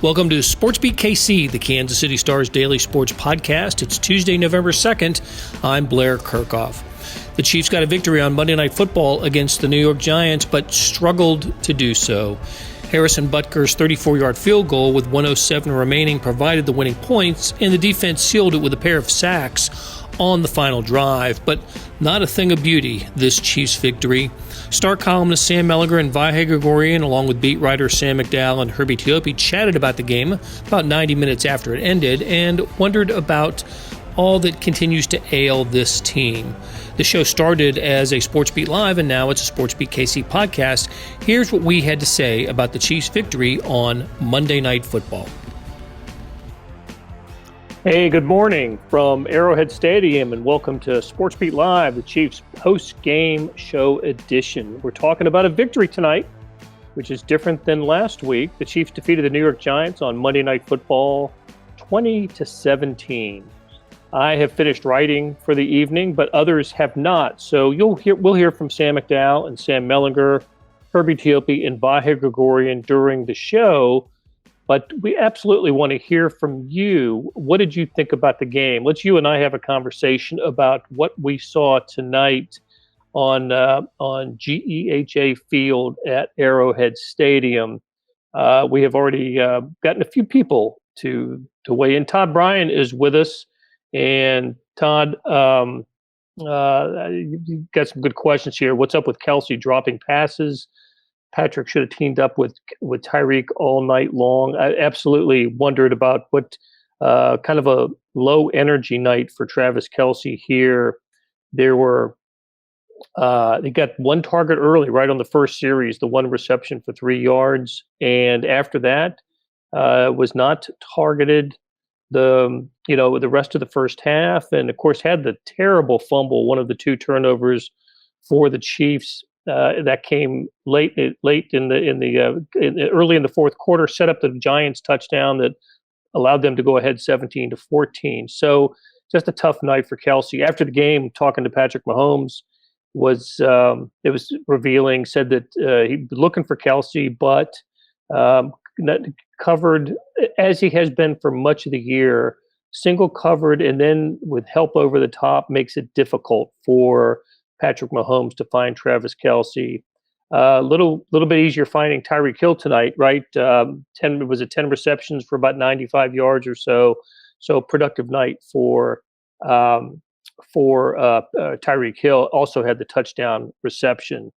Welcome to SportsBeat KC, the Kansas City Star's daily sports podcast. It's Tuesday, November 2nd. I'm Blair Kirchhoff. The Chiefs got a victory on Monday Night Football against the New York Giants, but struggled to do so. Harrison Butker's 34-yard field goal with 1:07 remaining provided the winning points, and the defense sealed it with a pair of sacks on the final drive. But not a thing of beauty, this Chiefs victory. Star columnist Sam Mellinger and Vahe Gregorian, along with beat writer Sam McDowell and Herbie Teope, chatted about the game about 90 minutes after it ended and wondered about all that continues to ail this team. The show started as a SportsBeat Live, and now it's a SportsBeat KC podcast. Here's what we had to say about the Chiefs' victory on Monday Night Football. Hey, good morning from Arrowhead Stadium, and welcome to SportsBeat Live, the Chiefs post-game show edition. We're talking about a victory tonight, which is different than last week. The Chiefs defeated the New York Giants on Monday Night Football 20-17. I have finished writing for the evening, but others have not. So we'll hear from Sam McDowell and Sam Mellinger, Herbie Teope, and Vahe Gregorian during the show. But we absolutely want to hear from you. What did you think about the game? Let's you and I have a conversation about what we saw tonight on GEHA Field at Arrowhead Stadium. We have already gotten a few people to weigh in. Todd Bryan is with us. And Todd, you got some good questions here. What's up with Kelsey dropping passes? Patrick should have teamed up with Tyreek all night long. I absolutely wondered about what kind of a low energy night for Travis Kelce here. There were they got one target early, right on the first series, the one reception for 3 yards, and after that was not targeted the rest of the first half, and of course had the terrible fumble, one of the two turnovers for the Chiefs. That came late in early in the fourth quarter, set up the Giants touchdown that allowed them to go ahead 17-14. So just a tough night for Kelce. After the game, talking to Patrick Mahomes was revealing. Said that he'd been looking for Kelce, but covered as he has been for much of the year, single covered, and then with help over the top makes it difficult for Patrick Mahomes to find Travis Kelce. Little bit easier finding Tyreek Hill tonight, right? 10 receptions for about 95 yards or so. So productive night for Tyreek Hill. Also had the touchdown reception.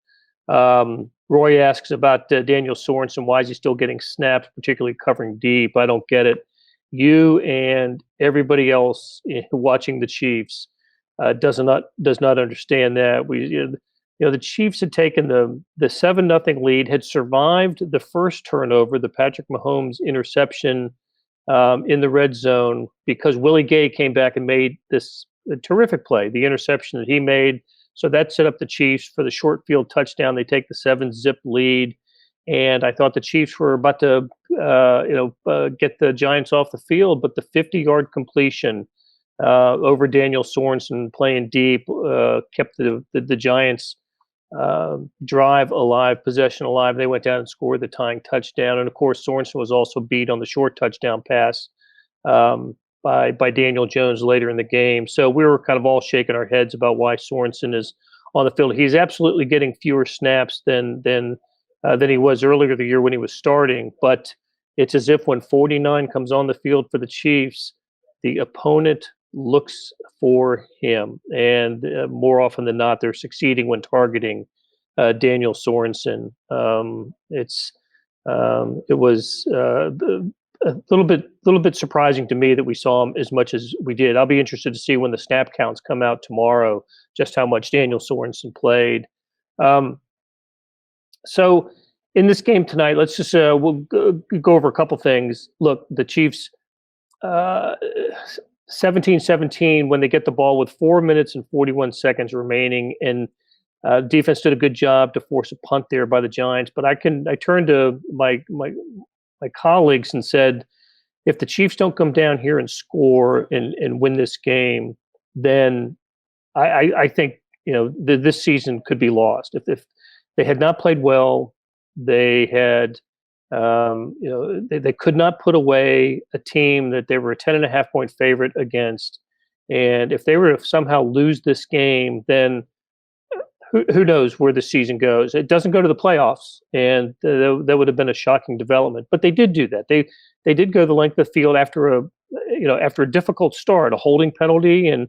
Roy asks about Daniel Sorensen. Why is he still getting snaps, particularly covering deep? I don't get it. You and everybody else watching the Chiefs does not understand that. The Chiefs had taken the 7-0 lead, had survived the first turnover, the Patrick Mahomes interception in the red zone, because Willie Gay came back and made this terrific play, the interception that he made. So that set up the Chiefs for the short field touchdown. They take the 7-zip lead, and I thought the Chiefs were about to get the Giants off the field, but the 50-yard completion over Daniel Sorensen playing deep kept the Giants drive alive, possession alive. They went down and scored the tying touchdown, and of course Sorensen was also beat on the short touchdown pass by Daniel Jones later in the game. So we were kind of all shaking our heads about why Sorensen is on the field. He's absolutely getting fewer snaps than he was earlier in the year when he was starting, but it's as if when 49 comes on the field for the Chiefs, the opponent looks for him, and more often than not, they're succeeding when targeting Daniel Sorensen. It was a little bit surprising to me that we saw him as much as we did. I'll be interested to see when the snap counts come out tomorrow, just how much Daniel Sorensen played. So in this game tonight, let's just we'll go over a couple things. Look, the Chiefs 17-17 when they get the ball with 4 minutes and 41 seconds remaining, and defense did a good job to force a punt there by the Giants. But I turned to my colleagues and said, if the Chiefs don't come down here and score and win this game, then I think this season could be lost. If they had not played well, they had They could not put away a team that they were a 10.5-point favorite against. And if they were to somehow lose this game, then who knows where the season goes. It doesn't go to the playoffs, and that would have been a shocking development. But they did do that. They did go the length of the field after a difficult start, a holding penalty, and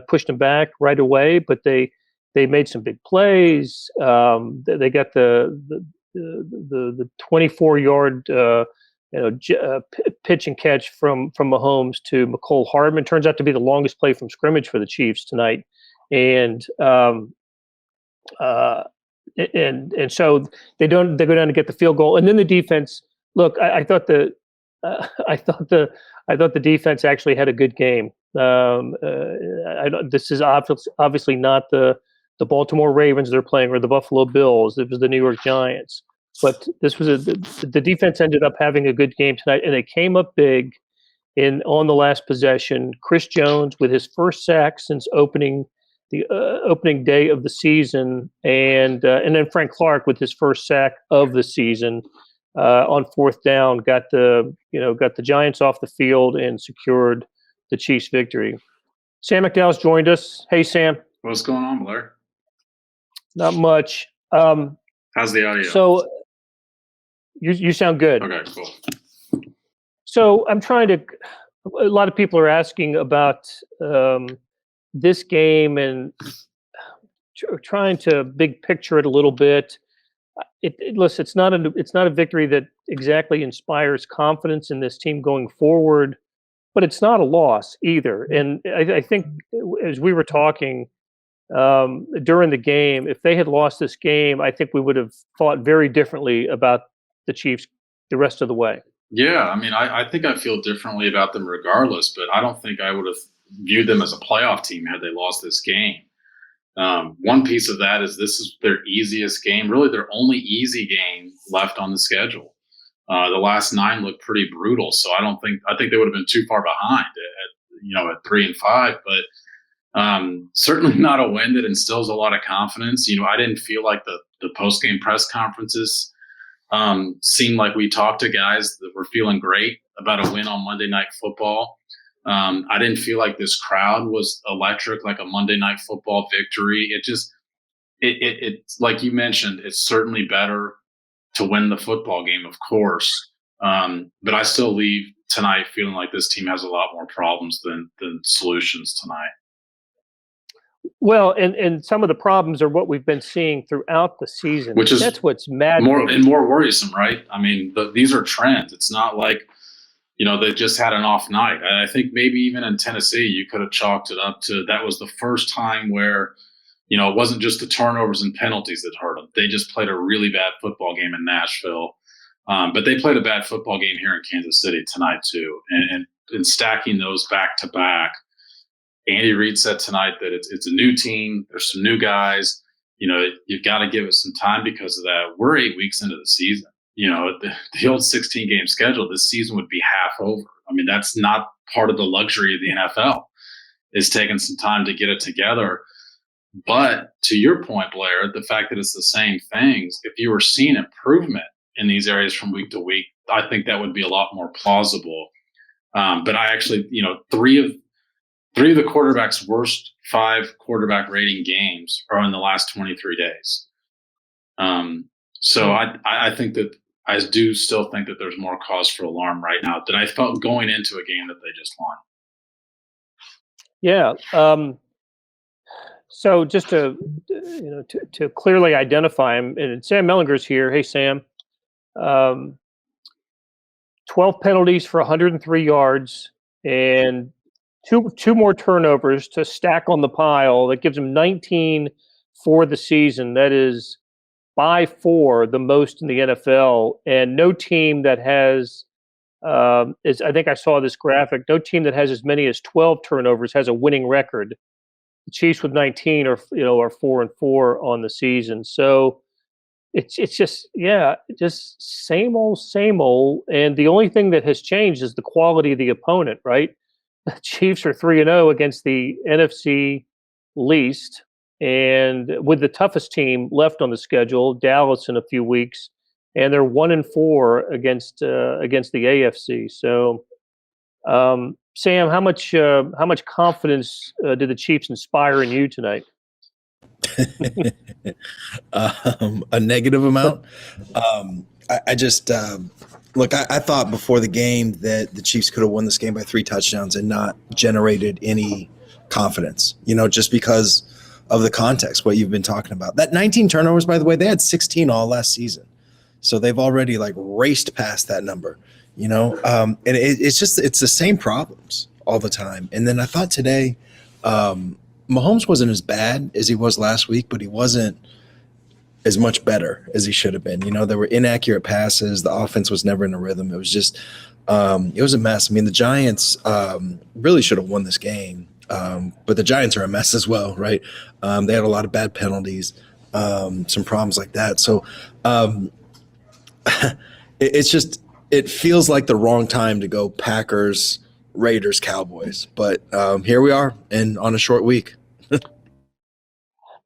pushed them back right away. But they made some big plays. They got the 24-yard pitch and catch from Mahomes to McCole Hardman. Turns out to be the longest play from scrimmage for the Chiefs tonight, and so they go down to get the field goal, and then the defense. Look, I thought the defense actually had a good game. This is obviously not the Baltimore Ravens they're playing or the Buffalo Bills. It was the New York Giants. But this was the defense ended up having a good game tonight, and they came up big on the last possession. Chris Jones with his first sack since opening day of the season, and then Frank Clark with his first sack of the season on fourth down got the Giants off the field and secured the Chiefs' victory. Sam McDowell's joined us. Hey, Sam. What's going on, Blair? Not much. How's the audio? So you sound good. Okay, cool. So I'm trying to. A lot of people are asking about this game and trying to big picture it a little bit. Listen, it's not a victory that exactly inspires confidence in this team going forward, but it's not a loss either. And I think as we were talking during the game, if they had lost this game, I think we would have thought very differently about the Chiefs the rest of the way. Yeah, I mean, I think I feel differently about them regardless, but I don't think I would have viewed them as a playoff team had they lost this game. One piece of that is this is their easiest game, really their only easy game left on the schedule. The last 9 looked pretty brutal, so I think they would have been too far behind at 3-5, but certainly not a win that instills a lot of confidence. I didn't feel like the post-game press conferences seemed like we talked to guys that were feeling great about a win on Monday Night Football. I didn't feel like this crowd was electric, like a Monday Night Football victory. It's like you mentioned, it's certainly better to win the football game, of course. But I still leave tonight feeling like this team has a lot more problems than solutions tonight. Well, and some of the problems are what we've been seeing throughout the season. That's what's maddening. More worrisome, right? I mean, these are trends. It's not like, they just had an off night. I think maybe even in Tennessee, you could have chalked it up to that was the first time where, it wasn't just the turnovers and penalties that hurt them. They just played a really bad football game in Nashville. But they played a bad football game here in Kansas City tonight too. And stacking those back to back, Andy Reid said tonight that it's a new team. There's some new guys. You've got to give it some time because of that. We're 8 weeks into the season. The old 16-game schedule, this season would be half over. I mean, that's not part of the luxury of the NFL. It's taking some time to get it together. But to your point, Blair, the fact that it's the same things, if you were seeing improvement in these areas from week to week, I think that would be a lot more plausible. But I actually, three of the quarterback's worst 5 quarterback rating games are in the last 23 days. So I think that I do still think that there's more cause for alarm right now than I felt going into a game that they just won. Yeah. So just to clearly identify him, and Sam Mellinger's here. Hey, Sam. 12 penalties for 103 yards and two more turnovers to stack on the pile. That gives him 19 for the season. That is by 4 the most in the NFL, and no team that has I think I saw this graphic. No team that has as many as 12 turnovers has a winning record. The Chiefs with 19 are 4-4 on the season. So it's just same old. And the only thing that has changed is the quality of the opponent, right? The Chiefs are 3-0 against the NFC least, and with the toughest team left on the schedule, Dallas in a few weeks, and they're 1-4 against the AFC. So, Sam, how much confidence did the Chiefs inspire in you tonight? A negative amount. I just look. I thought before the game that the Chiefs could have won this game by 3 touchdowns and not generated any confidence. Just because of the context, what you've been talking about. That 19 turnovers, by the way, they had 16 all last season, so they've already raced past that number. And it's the same problems all the time. And then I thought today, Mahomes wasn't as bad as he was last week, but he wasn't as much better as he should have been. There were inaccurate passes. The offense was never in a rhythm. It was just, it was a mess. I mean, the Giants really should have won this game, but the Giants are a mess as well, right? They had a lot of bad penalties, some problems like that. So it feels like the wrong time to go Packers, Raiders, Cowboys. But here we are, and on a short week.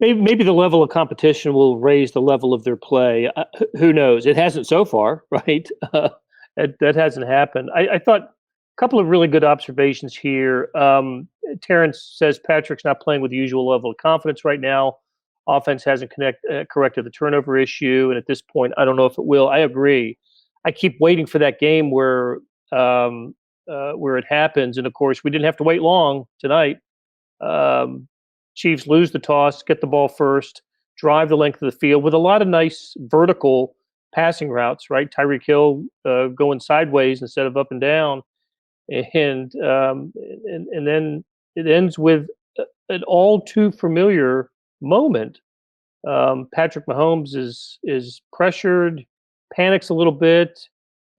Maybe the level of competition will raise the level of their play. Who knows? It hasn't so far, right? That hasn't happened. I thought a couple of really good observations here. Terrence says Patrick's not playing with the usual level of confidence right now. Offense hasn't corrected the turnover issue, and at this point, I don't know if it will. I agree. I keep waiting for that game where it happens, and of course, we didn't have to wait long tonight. Chiefs lose the toss, get the ball first, drive the length of the field with a lot of nice vertical passing routes, right? Tyreek Hill going sideways instead of up and down, and then it ends with an all too familiar moment. Patrick Mahomes is pressured, panics a little bit,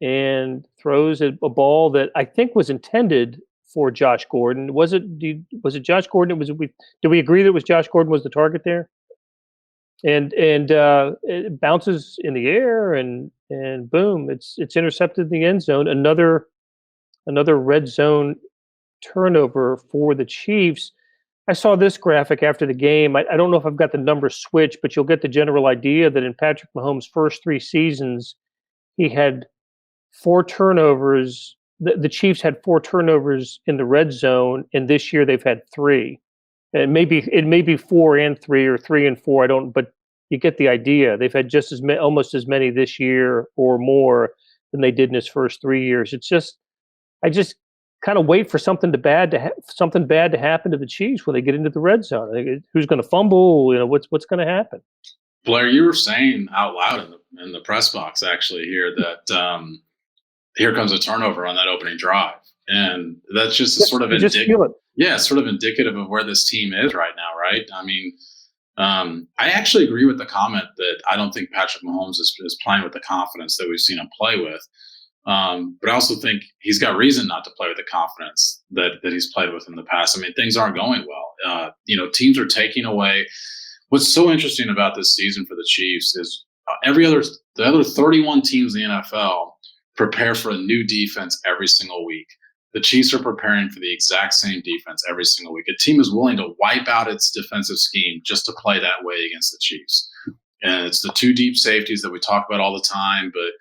and throws a ball that I think was intended for Josh Gordon. Was it Josh Gordon? Did we agree that it was Josh Gordon was the target there? And it bounces in the air and boom, it's intercepted in the end zone. Another red zone turnover for the Chiefs. I saw this graphic after the game. I don't know if I've got the numbers switched, but you'll get the general idea that in Patrick Mahomes' first 3 seasons, he had 4 turnovers. The Chiefs had 4 turnovers in the red zone, and this year they've had 3. It may be 4 and 3 or 3 and 4. I don't, but you get the idea. They've had just almost as many this year or more than they did in his first 3 years. I just kind of wait for something bad to happen to the Chiefs when they get into the red zone. Who's going to fumble? What's going to happen? Blair, you were saying out loud in the press box actually here that here comes a turnover on that opening drive, and that's just sort of indicative of where this team is right now, right? I mean, I actually agree with the comment that I don't think Patrick Mahomes is playing with the confidence that we've seen him play with. But I also think he's got reason not to play with the confidence that he's played with in the past. I mean, things aren't going well. Teams are taking away. What's so interesting about this season for the Chiefs is the other 31 teams in the NFL prepare for a new defense every single week. The Chiefs are preparing for the exact same defense every single week. A team is willing to wipe out its defensive scheme just to play that way against the Chiefs. And it's the 2 deep safeties that we talk about all the time, but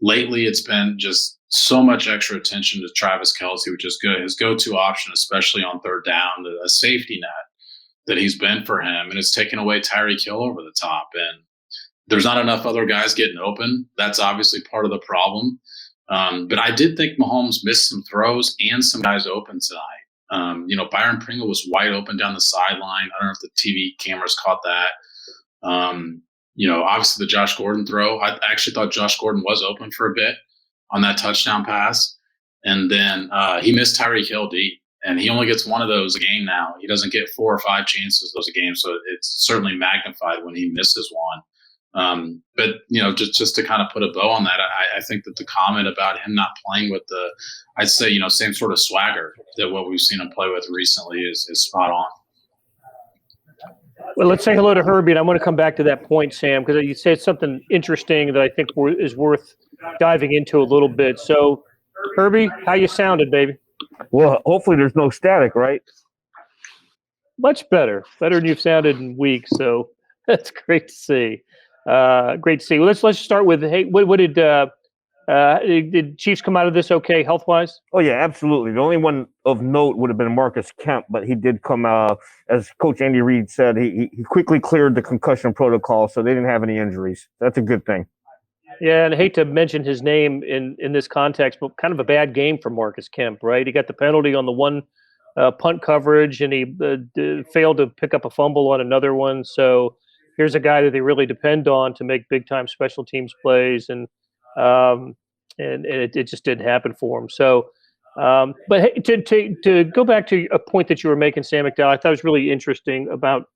lately it's been just so much extra attention to Travis Kelce, which is good. His go-to option, especially on third down, a safety net that he's been for him, and it's taken away Tyreek Hill over the top. And there's not enough other guys getting open. That's obviously part of the problem. But I did think Mahomes missed some throws and some guys open tonight. Byron Pringle was wide open down the sideline. I don't know if the TV cameras caught that. Obviously the Josh Gordon throw. I actually thought Josh Gordon was open for a bit on that touchdown pass. And then he missed Tyreek Hill deep. And he only gets one of those a game now. He doesn't get 4 or 5 chances those a game. So it's certainly magnified when he misses one. But just to kind of put a bow on that, I think that the comment about him not playing with I'd say, same sort of swagger that what we've seen him play with recently is spot on. Well, let's say hello to Herbie, and I want to come back to that point, Sam, because you said something interesting that I think is worth diving into a little bit. So, Herbie, how you sounded, baby? Well, hopefully there's no static, right? Much better than you've sounded in weeks. So that's great to see. Great to see. Well, let's start with, hey, what did Chiefs come out of this okay health wise? Oh yeah, absolutely. The only one of note would have been Marcus Kemp, but he did come out, as Coach Andy Reid said, he quickly cleared the concussion protocol, so they didn't have any injuries. That's a good thing. Yeah, and I hate to mention his name in this context, but kind of a bad game for Marcus Kemp, right? He got the penalty on the one punt coverage, and he failed to pick up a fumble on another one. So here's a guy that they really depend on to make big time special teams plays, and it just didn't happen for him. So, but hey, to go back to a point that you were making, Sam McDowell, I thought it was really interesting about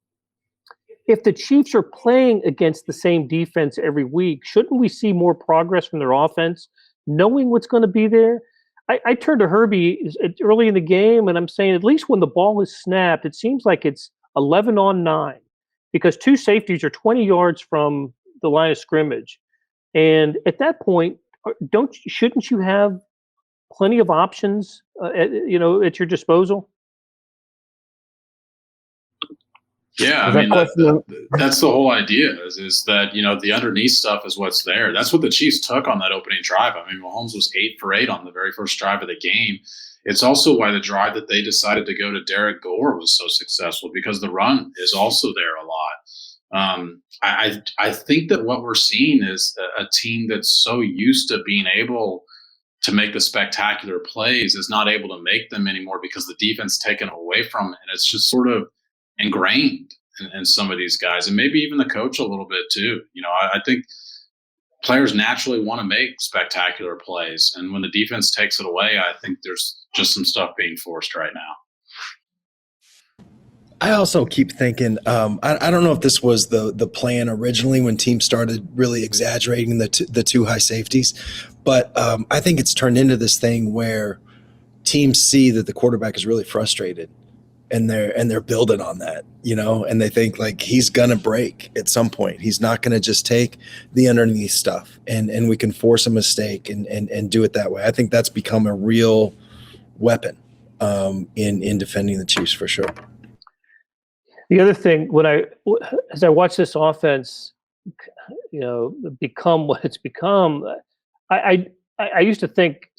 if the Chiefs are playing against the same defense every week, shouldn't we see more progress from their offense, knowing what's going to be there? I turned to Herbie early in the game, and I'm saying at least when the ball is snapped, it seems like it's 11 on 9 because two safeties are 20 yards from the line of scrimmage. And at that point, shouldn't you have plenty of options, at your disposal? Yeah, I mean that's the whole idea is that the underneath stuff is what's there. That's what the Chiefs took on that opening drive. I mean, Mahomes was 8 for 8 on the very first drive of the game. It's also why the drive that they decided to go to Derek Gore was so successful because the run is also there a lot. I think that what we're seeing is a team that's so used to being able to make the spectacular plays is not able to make them anymore because the defense taken away from it, and it's just sort of ingrained in some of these guys, and maybe even the coach a little bit too. I think players naturally want to make spectacular plays, and when the defense takes it away, I think there's just some stuff being forced right now. I also keep thinking, I don't know if this was the plan originally when teams started really exaggerating the two high safeties, but I think it's turned into this thing where teams see that the quarterback is really frustrated. And they're building on that, and they think like he's gonna break at some point. He's not gonna just take the underneath stuff, and we can force a mistake and do it that way. I think that's become a real weapon in defending the Chiefs for sure. The other thing, as I watch this offense, become what it's become, I used to think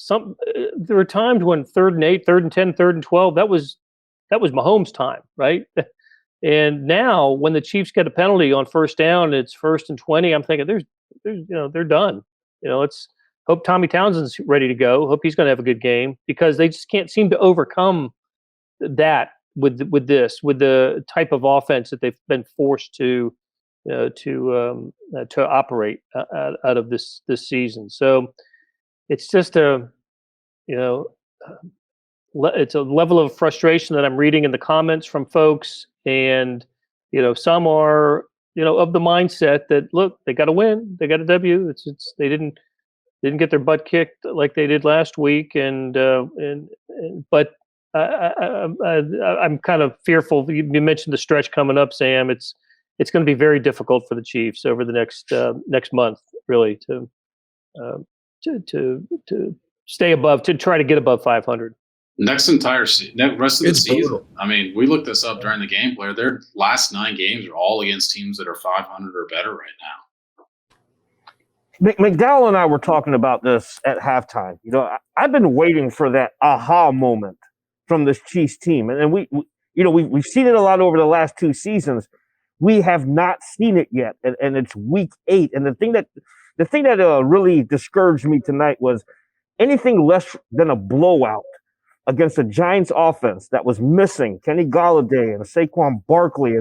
there were times when 3rd and 8, 3rd and 10, 3rd and 12, that was Mahomes' time, right? And now when the Chiefs get a penalty on first down, it's 1st and 20. I'm thinking they're done. Let's hope Tommy Townsend's ready to go. Hope he's going to have a good game because they just can't seem to overcome that with the type of offense that they've been forced to operate out of this season. So it's just it's a level of frustration that I'm reading in the comments from folks, and some are of the mindset that look, they got to win, they got a W. It's they didn't get their butt kicked like they did last week, but I'm kind of fearful. You mentioned the stretch coming up, Sam. It's going to be very difficult for the Chiefs over the next month, really, to stay above, to try to get above 500. Rest of the season. Brutal. I mean, we looked this up during the game, Blair. Their last 9 games are all against teams that are 500 or better right now. McDowell and I were talking about this at halftime. I've been waiting for that aha moment from this Chiefs team, and we've seen it a lot over the last 2 seasons. We have not seen it yet, and it's week 8. And the thing that really discouraged me tonight was anything less than a blowout against a Giants offense that was missing Kenny Golladay and Saquon Barkley,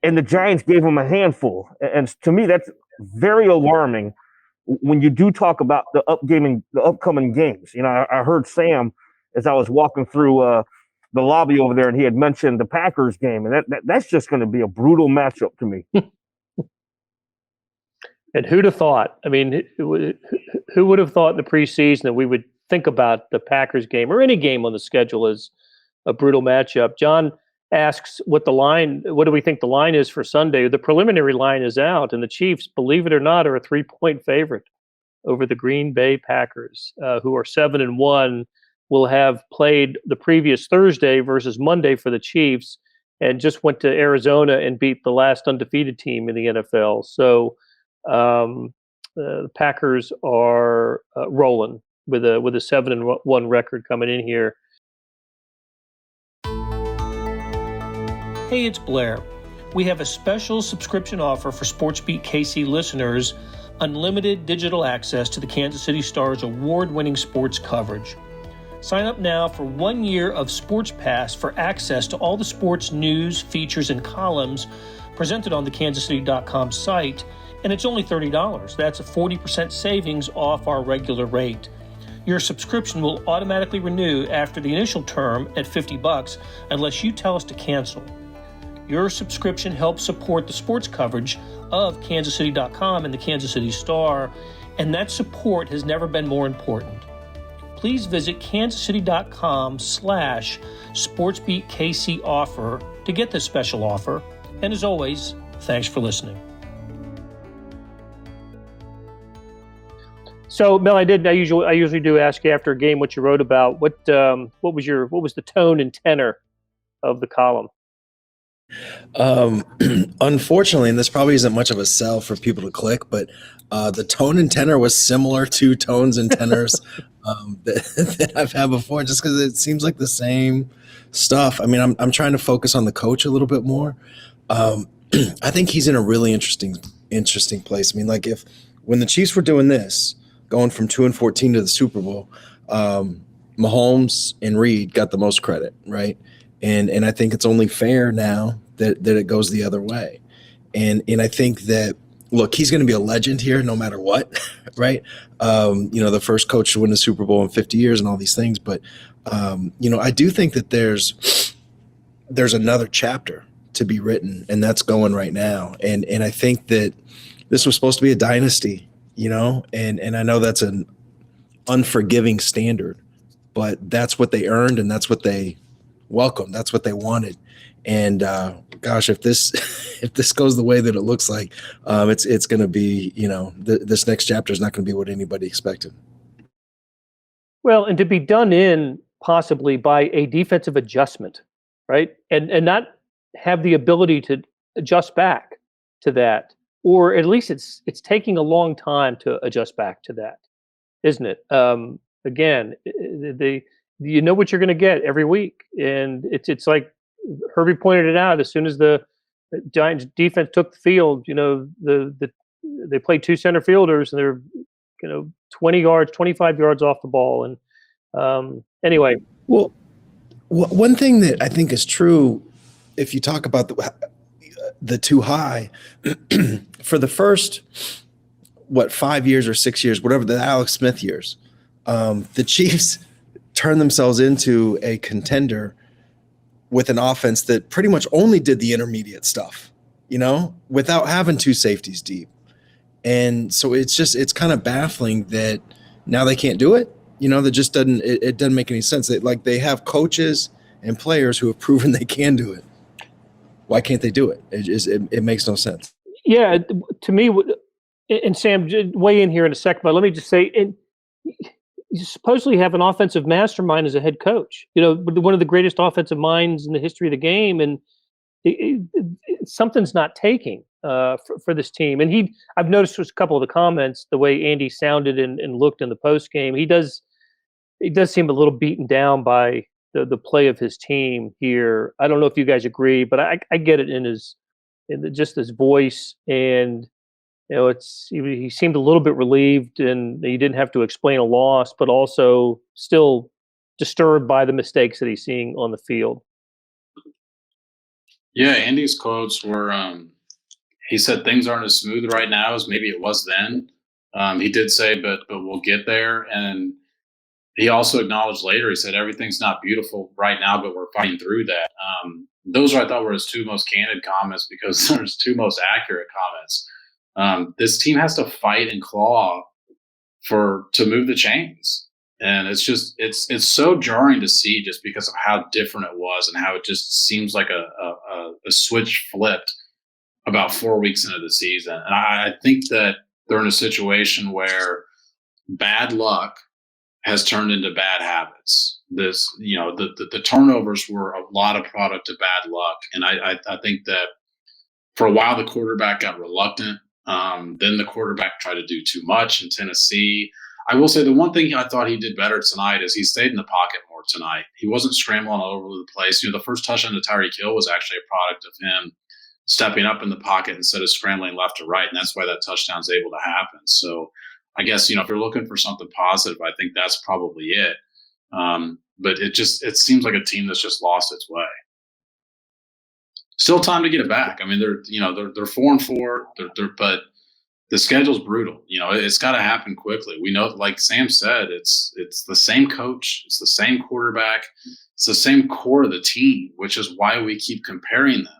and the Giants gave them a handful. And to me, that's very alarming when you do talk about the upcoming games. I heard Sam as I was walking through the lobby over there, and he had mentioned the Packers game, and that's just going to be a brutal matchup to me. And who'd have thought? I mean, who would have thought in the preseason that we would think about the Packers game or any game on the schedule as a brutal matchup? John asks what do we think the line is for Sunday? The preliminary line is out, and the Chiefs, believe it or not, are a 3-point favorite over the Green Bay Packers, who are 7-1, will have played the previous Thursday versus Monday for the Chiefs. and just went to Arizona and beat the last undefeated team in the NFL. So the Packers are rolling with a 7-1 record coming in here. Hey, it's Blair. We have a special subscription offer for SportsBeat KC listeners, unlimited digital access to the Kansas City Star's award-winning sports coverage. Sign up now for 1 year of Sports Pass for access to all the sports news, features, and columns presented on the kansascity.com site, and it's only $30. That's a 40% savings off our regular rate. Your subscription will automatically renew after the initial term at $50 unless you tell us to cancel. Your subscription helps support the sports coverage of kansascity.com and the Kansas City Star, and that support has never been more important. Please visit kansascity.com/SportsBeatKC offer to get this special offer. And as always, thanks for listening. So, Mel, I usually do ask you after a game what you wrote about. What was the tone and tenor of the column? Unfortunately, and this probably isn't much of a sell for people to click, but the tone and tenor was similar to tones and tenors that I've had before, just because it seems like the same stuff. I mean, I'm trying to focus on the coach a little bit more. I think he's in a really interesting place. I mean, like when the Chiefs were doing this, going from 2-14 to the Super Bowl, Mahomes and Reed got the most credit, right? And I think it's only fair now that it goes the other way. And I think that, look, he's going to be a legend here no matter what, right? The first coach to win the Super Bowl in 50 years and all these things. But, I do think that there's another chapter to be written, and that's going right now. And I think that this was supposed to be a dynasty, and I know that's an unforgiving standard, but that's what they earned and that's what they welcome. That's what they wanted. And gosh, if this goes the way that it looks like, it's going to be, this next chapter is not going to be what anybody expected. Well, and to be done in possibly by a defensive adjustment, right? And not have the ability to adjust back to that, or at least it's taking a long time to adjust back to that, isn't it? Again, you know what you're going to get every week, and it's like Herbie pointed it out. As soon as the Giants defense took the field, they played two center fielders, and they're 20 yards, 25 yards off the ball. And anyway, well, one thing that I think is true, if you talk about the too high for the first 5 years or 6 years, whatever, the Alex Smith years, the Chiefs turned themselves into a contender with an offense that pretty much only did the intermediate stuff, without having two safeties deep. And so it's kind of baffling that now they can't do it. That just it doesn't make any sense. They have coaches and players who have proven they can do it. Why can't they do it? It makes no sense. Yeah, to me, and Sam, weigh in here in a second, but let me just say, you supposedly have an offensive mastermind as a head coach, one of the greatest offensive minds in the history of the game, and something's not taking for this team. And I've noticed with a couple of the comments, the way Andy sounded and looked in the post game, he does seem a little beaten down by the play of his team here. I don't know if you guys agree, but I get it in his voice, and he seemed a little bit relieved, and he didn't have to explain a loss, but also still disturbed by the mistakes that he's seeing on the field. Yeah, Andy's quotes were, he said things aren't as smooth right now as maybe it was then. He did say, but we'll get there. And he also acknowledged later, he said, everything's not beautiful right now, but we're fighting through that. Those I thought were his two most candid comments, because they're his two most accurate comments. This team has to fight and claw to move the chains. And it's so jarring to see, just because of how different it was and how it just seems like a switch flipped about 4 weeks into the season. And I think that they're in a situation where bad luck has turned into bad habits. this, the turnovers were a lot of product of bad luck. And I think that for a while, the quarterback got reluctant. Then the quarterback tried to do too much in Tennessee. I will say the one thing I thought he did better tonight is he stayed in the pocket more tonight. He wasn't scrambling all over the place. The first touchdown to Tyreek Hill was actually a product of him stepping up in the pocket instead of scrambling left to right. And that's why that touchdown is able to happen. So I guess, if you're looking for something positive, I think that's probably it. But it seems like a team that's just lost its way. Still time to get it back. I mean, they're 4-4, but the schedule's brutal. It's got to happen quickly. We know, like Sam said, it's the same coach, it's the same quarterback, it's the same core of the team, which is why we keep comparing them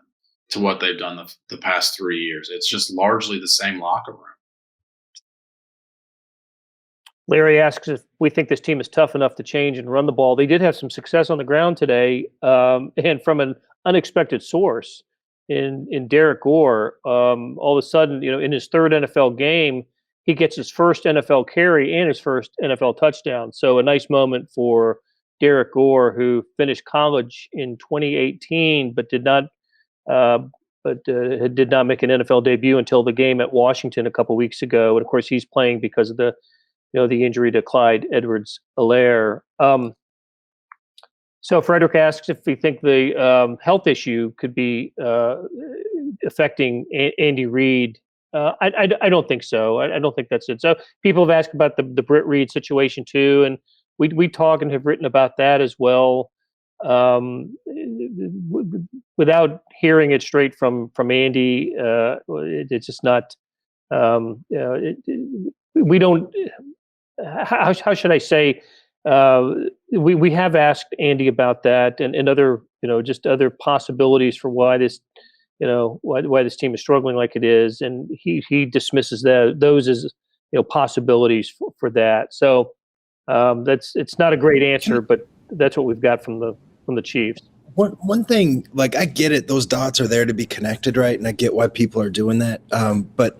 to what they've done the past 3 years. It's just largely the same locker room. Larry asks if we think this team is tough enough to change and run the ball. They did have some success on the ground today, and from an unexpected source in Derek Gore. All of a sudden, in his third NFL game, he gets his first NFL carry and his first NFL touchdown. So a nice moment for Derek Gore, who finished college in 2018, but did not make an NFL debut until the game at Washington a couple weeks ago. And of course, he's playing because of the injury to Clyde Edwards-Helaire. So Frederick asks if we think the health issue could be affecting Andy Reid. I don't think so. I don't think that's it. So people have asked about the Britt Reid situation too, and we talk and have written about that as well. Without hearing it straight from Andy, it's just not. We don't. How should I say? We have asked Andy about that and other, just other possibilities for why this, why this team is struggling like it is, and he dismisses those as possibilities for that. So it's not a great answer, but that's what we've got from the Chiefs. One thing, like, I get it; those dots are there to be connected, right? And I get why people are doing that, but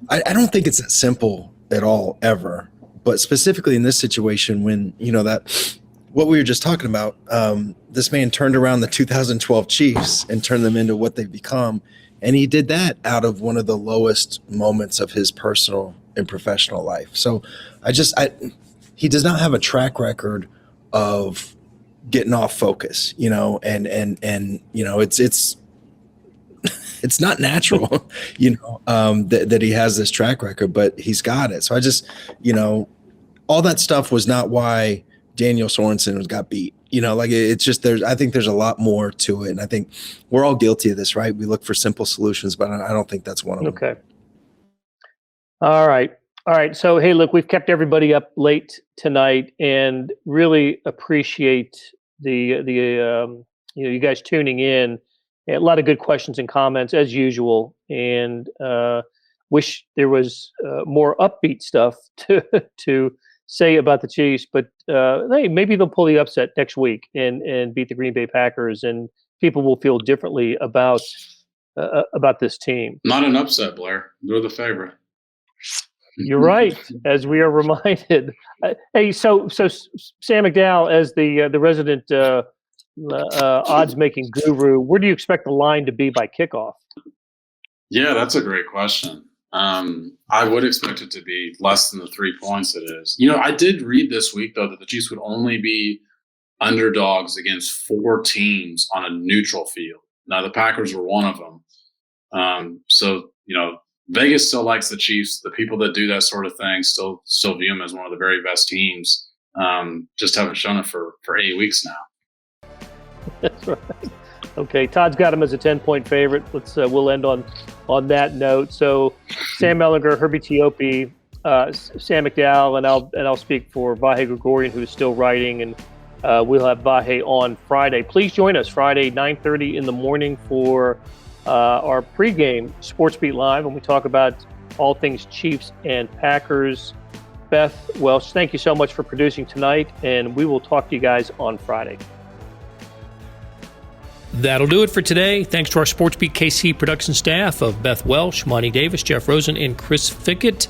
I don't think it's that simple at all, ever. But specifically in this situation, when that what we were just talking about, this man turned around the 2012 Chiefs and turned them into what they've become, and he did that out of one of the lowest moments of his personal and professional life. So he does not have a track record of getting off focus, and it's not natural, that he has this track record, but he's got it. So I just, all that stuff was not why Daniel Sorensen got beat. It's just I think there's a lot more to it. And I think we're all guilty of this, right? We look for simple solutions, but I don't think that's one of them. Okay. All right. So, hey, look, we've kept everybody up late tonight and really appreciate you guys tuning in. A lot of good questions and comments as usual, and wish there was more upbeat stuff to say about the Chiefs. But hey, maybe they'll pull the upset next week and beat the Green Bay Packers, and people will feel differently about this team. Not an upset, Blair. They're the favorite. You're right, as we are reminded. Hey, so Sam McDowell, as the resident odds-making guru, where do you expect the line to be by kickoff? Yeah, that's a great question. I would expect it to be less than the 3 points it is. I did read this week, though, that the Chiefs would only be underdogs against 4 teams on a neutral field. Now, the Packers were one of them. So, Vegas still likes the Chiefs. The people that do that sort of thing still view them as one of the very best teams. Just haven't shown it for 8 weeks now. That's right. Okay, Todd's got him as a 10-point favorite. We'll end on that note. So, Sam Mellinger, Herbie Teope, Sam McDowell, and I'll speak for Vahe Gregorian, who is still writing, and we'll have Vahe on Friday. Please join us Friday, 9:30 in the morning for our pregame SportsBeat Live, when we talk about all things Chiefs and Packers. Beth Welsh, thank you so much for producing tonight, and we will talk to you guys on Friday. That'll do it for today. Thanks to our SportsBeat KC production staff of Beth Welsh, Monty Davis, Jeff Rosen, and Chris Fickett.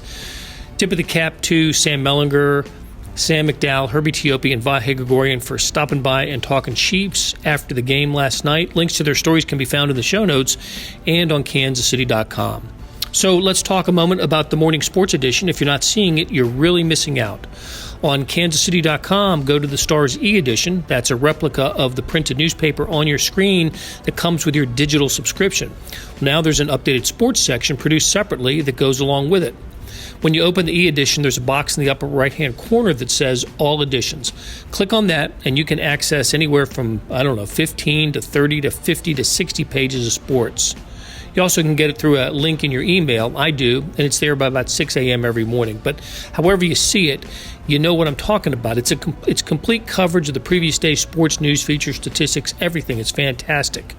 Tip of the cap to Sam Mellinger, Sam McDowell, Herbie Teope, and Vahe Gregorian for stopping by and talking Chiefs after the game last night. Links to their stories can be found in the show notes and on kansascity.com. So let's talk a moment about the morning sports edition. If you're not seeing it, you're really missing out. On kansascity.com, go to the Stars e-edition. That's a replica of the printed newspaper on your screen that comes with your digital subscription. Now there's an updated sports section produced separately that goes along with it. When you open the e-edition, there's a box in the upper right-hand corner that says All Editions. Click on that, and you can access anywhere from, 15 to 30 to 50 to 60 pages of sports. You also can get it through a link in your email. I do, and it's there by about 6 a.m. every morning. But however you see it, you know what I'm talking about. It's complete coverage of the previous day's sports news, features, statistics, everything. It's fantastic.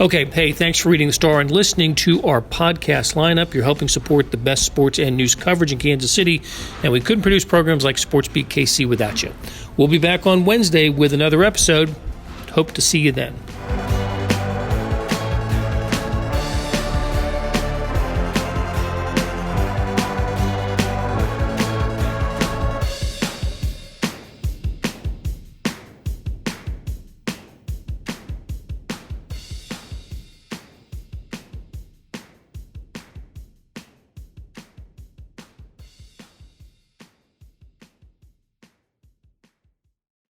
Okay, hey, thanks for reading the Star and listening to our podcast lineup. You're helping support the best sports and news coverage in Kansas City, and we couldn't produce programs like SportsBeat KC without you. We'll be back on Wednesday with another episode. Hope to see you then.